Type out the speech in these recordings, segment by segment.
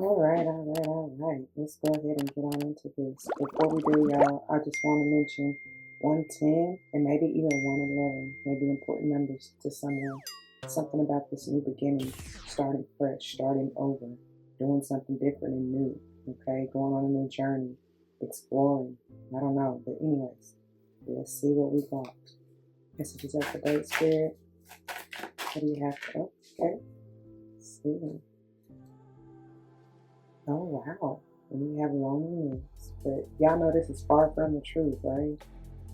All right. Let's go ahead and get on into this. Before we do, y'all, I just want to mention 110 and maybe even 111 may be important numbers to someone. Something about this new beginning, starting fresh, starting over, doing something different and new, okay? Going on a new journey, exploring. I don't know, but anyways, let's see what we got. Messages of the day, Spirit. What do you have? Okay. Let's see. Oh, wow. And we have loneliness. But y'all know this is far from the truth, right?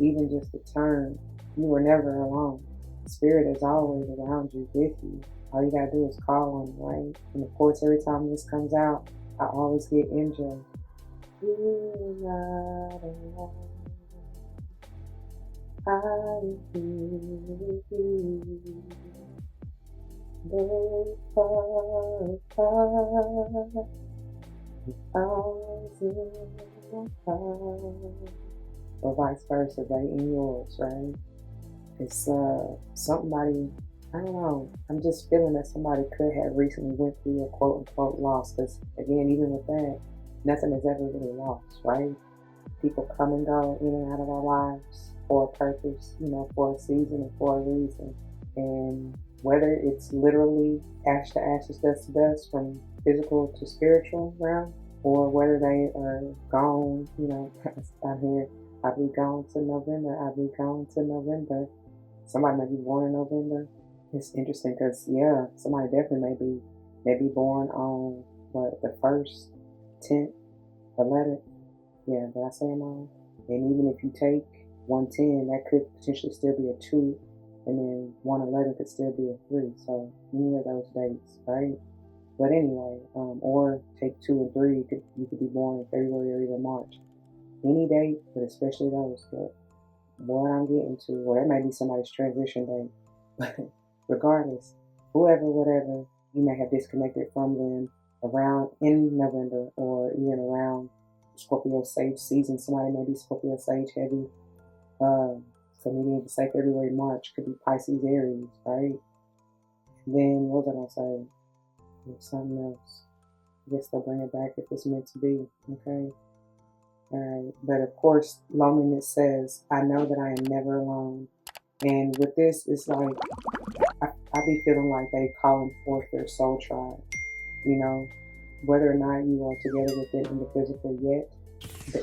Even just the term, you were never alone. Spirit is always around you, with you. All you gotta do is call on it, right? And of course, every time this comes out, I always get MJ. You're not alone. I'm here with you. Though far apart. Or vice versa, they in yours, right? It's somebody, I don't know, I'm just feeling that somebody could have recently went through a quote unquote loss, because again, even with that, nothing is ever really lost, right? People come and go in and out of our lives for a purpose, for a season and for a reason. And whether it's literally ash to ashes, dust to dust, from physical to spiritual realm, or whether they are gone, out here, I'll be gone to November, I'll be gone to November. Somebody may be born in November. It's interesting because, yeah, somebody definitely may be born on, the 1st, 10th, 11th. Yeah, did I say them all? And even if you take 110, that could potentially still be a 2, and then 111 could still be a 3. So any of those dates, right? But anyway, or take 2 and 3, you could be born in February or even March. Any date, but especially those. But what I'm getting to, or it may be somebody's transition date. But regardless, whoever, whatever, you may have disconnected from them around in November or even around Scorpio Sage season. Somebody may be Scorpio Sage heavy. So maybe even say February, March, could be Pisces, Aries, right? And then what was I gonna say? Something else. I guess they'll bring it back if it's meant to be. Okay. Alright. But of course, loneliness says, I know that I am never alone. And with this, it's like I be feeling like they calling forth their soul tribe. Whether or not you are together with it in the physical yet,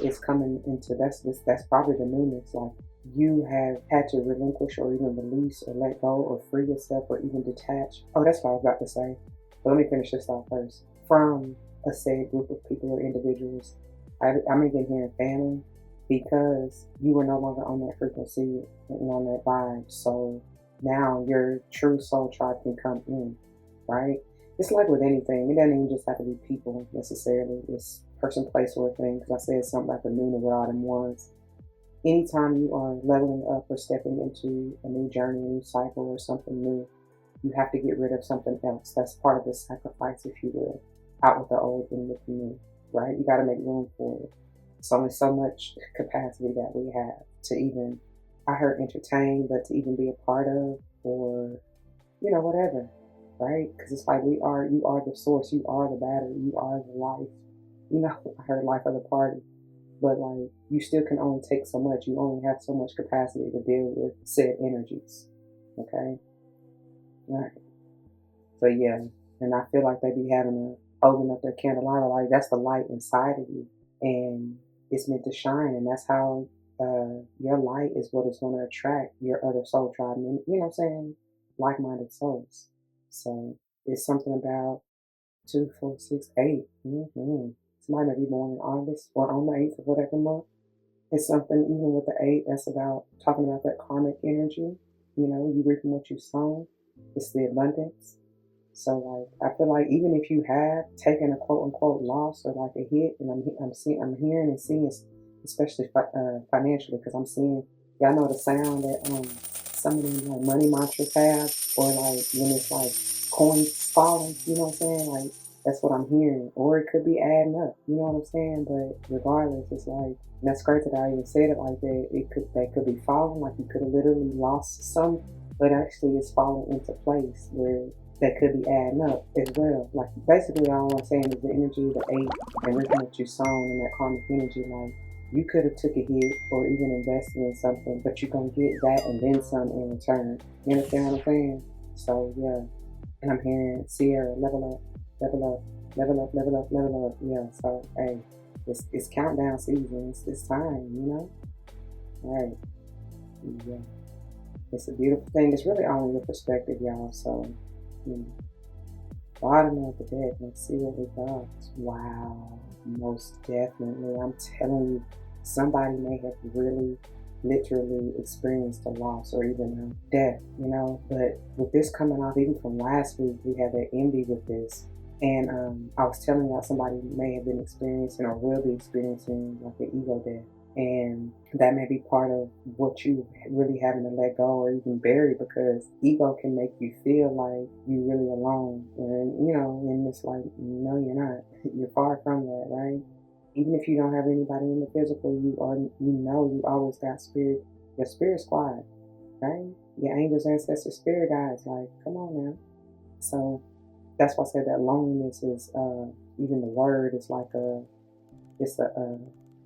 it's coming into that's probably the newness. Like you have had to relinquish or even release or let go or free yourself or even detach. Oh, that's what I was about to say. But let me finish this off first. From a said group of people or individuals, I'm even hearing family, because you were no longer on that frequency and on that vibe. So now your true soul tribe can come in, right? It's like with anything. It doesn't even just have to be people necessarily. It's person, place, or thing. Because I said something about the Luna with all them ones. Anytime you are leveling up or stepping into a new journey, a new cycle, or something new, you have to get rid of something else. That's part of the sacrifice, if you will. Out with the old and with the new, right? You got to make room for it. It's only so much capacity that we have to even, I heard entertain, but to even be a part of, or, whatever, right? Because it's like you are the source, you are the battery, you are the life. I heard life of the party. But like, you still can only take so much. You only have so much capacity to deal with said energies. Okay? All right. So yeah, and I feel like they be having to open up their candelabra, like that's the light inside of you, and it's meant to shine, and that's how your light is what is going to attract your other soul tribe, and you know what I'm saying, like-minded souls. So it's something about 2, 4, 6, 8. Somebody may be born in August or on the 8th of whatever month. It's something even with the 8 that's about talking about that karmic energy. You reaping what you sown. It's the abundance. So like, I feel like even if you have taken a quote unquote loss or like a hit, and I'm hearing and seeing, especially financially, because I'm seeing, y'all know the sound that some of them like money mantras have, or like when it's like coins falling, you know what I'm saying? Like that's what I'm hearing, or it could be adding up, you know what I'm saying? But regardless, it's like, and that's great that I even said it like that. They could be falling, like you could have literally lost some, but actually it's falling into place where that could be adding up as well. Like basically all I'm saying is the energy of the 8 and reaping what you sown in that karmic energy. Like you could have took a hit or even invested in something, but you're gonna get that and then some in return. You understand what I'm saying? So yeah. And I'm hearing Sierra, level up, level up, level up, level up, level up. Yeah, so hey, it's countdown season. It's time, you know? All right. Yeah. It's a beautiful thing. It's really all in your perspective, y'all. So, you know, bottom of the deck, let's see what we got. Wow. Most definitely. I'm telling you, somebody may have really literally experienced a loss or even a death, you know. But with this coming off, even from last week, we had that envy with this. And I was telling y'all somebody may have been experiencing or will be experiencing like an ego death. And that may be part of what you really having to let go or even bury, because ego can make you feel like you're really alone. And, you know, and it's like, no, you're not. You're far from that, right? Even if you don't have anybody in the physical, you always got spirit, your spirit squad, right? Your angels, ancestors, spirit guides. Like, come on now. So that's why I said that loneliness is, even the word is like it's a,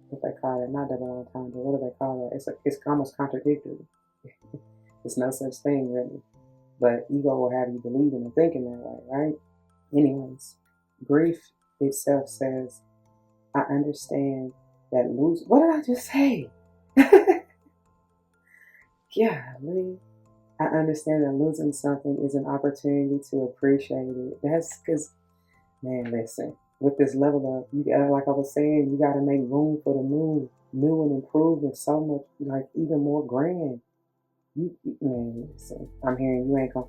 what they call it, not double entendre, what do they call it? It's almost contradictory. It's no such thing really. But ego will have you believing and thinking that way, right? Anyways, grief itself says, I understand that what did I just say? Golly. I understand that losing something is an opportunity to appreciate it. That's because, man, listen, with this level up, you gotta, like I was saying, you gotta make room for the new and improved and so much, like even more grand. Man, listen, I'm hearing you ain't gonna,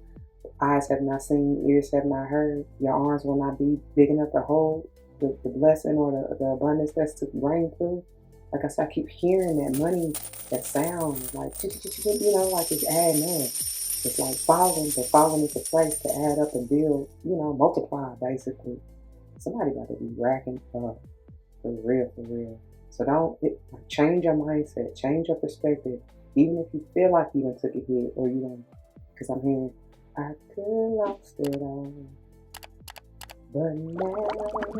eyes have not seen, ears have not heard, your arms will not be big enough to hold the blessing or the abundance that's to bring through. Like I said, I keep hearing that money, that sound, like, you know, like it's adding up. It's like falling into place to add up and build, you know, multiply basically. Somebody got to be racking up for real, for real. So change your mindset, change your perspective. Even if you feel like you done took a hit or you done, because I'm hearing, I could have lost it all, but now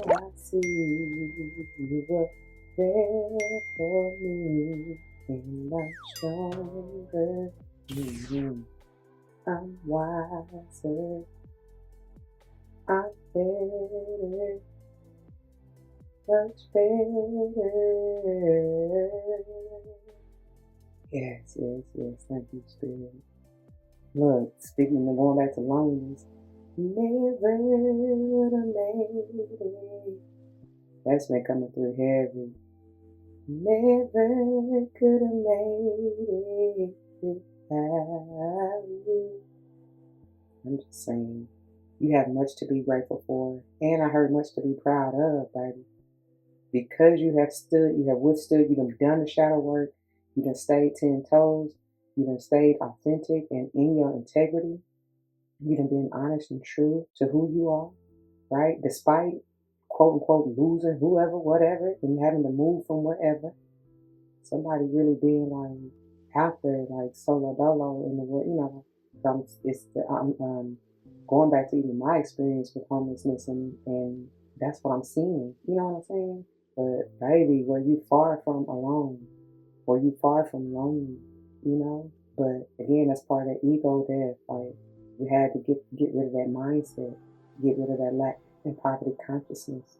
I see you were there for me, and I'm stronger. I'm wiser. I'm better, much better. Yes. Thank you, Spirit. Look, speaking of going back to loneliness, never would have made it. That's been coming through heavy. Never could have made it without you. I'm just saying, you have much to be grateful for, and I heard much to be proud of, baby. Because you have withstood, you done done the shadow work, you done stayed 10 toes, you done stayed authentic and in your integrity, you done been honest and true to who you are, right? Despite quote unquote losing whoever, whatever, and having to move from wherever. Somebody really being like out there, like solo dolo in the world, you know. I'm going back to even my experience with homelessness, and that's what I'm seeing. You know what I'm saying? But baby, were you far from alone? Were you far from lonely? You know? But again, that's part of that ego death. Like we had to get rid of that mindset, get rid of that lack and poverty consciousness,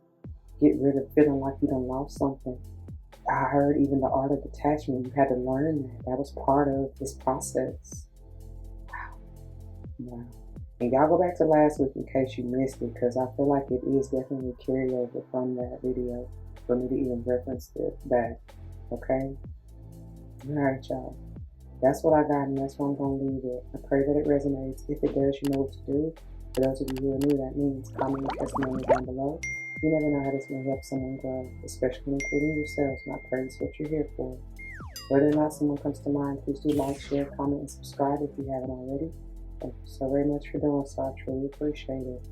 get rid of feeling like you done lost something. I heard even the art of detachment. You had to learn that. That was part of this process. Wow. And y'all go back to last week in case you missed it, because I feel like it is definitely a carryover from that video for me to even reference it back. Okay? Alright, y'all. That's what I got, and that's where I'm going to leave it. I pray that it resonates. If it does, you know what to do. For those of you who are new, that means comment your testimony down below. You never know how this may help someone grow, especially including yourselves, and I pray it's what you're here for. Whether or not someone comes to mind, please do like, share, comment, and subscribe if you haven't already. Thank you so very much for doing so. I truly appreciate it.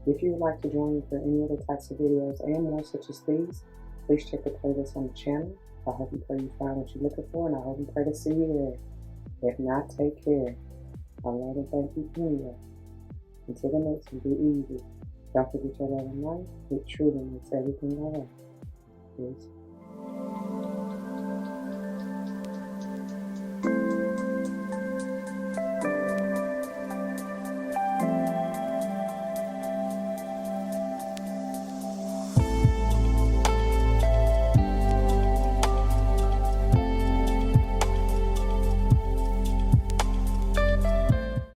If you would like to join me for any other types of videos and more such as these, please check the playlist on the channel. I hope and pray you find what you're looking for, and I hope and pray to see you there. If not, take care. I love and thank you anyway. Until the next one, be easy. Don't forget your love and life. It truly makes everything alright. Peace.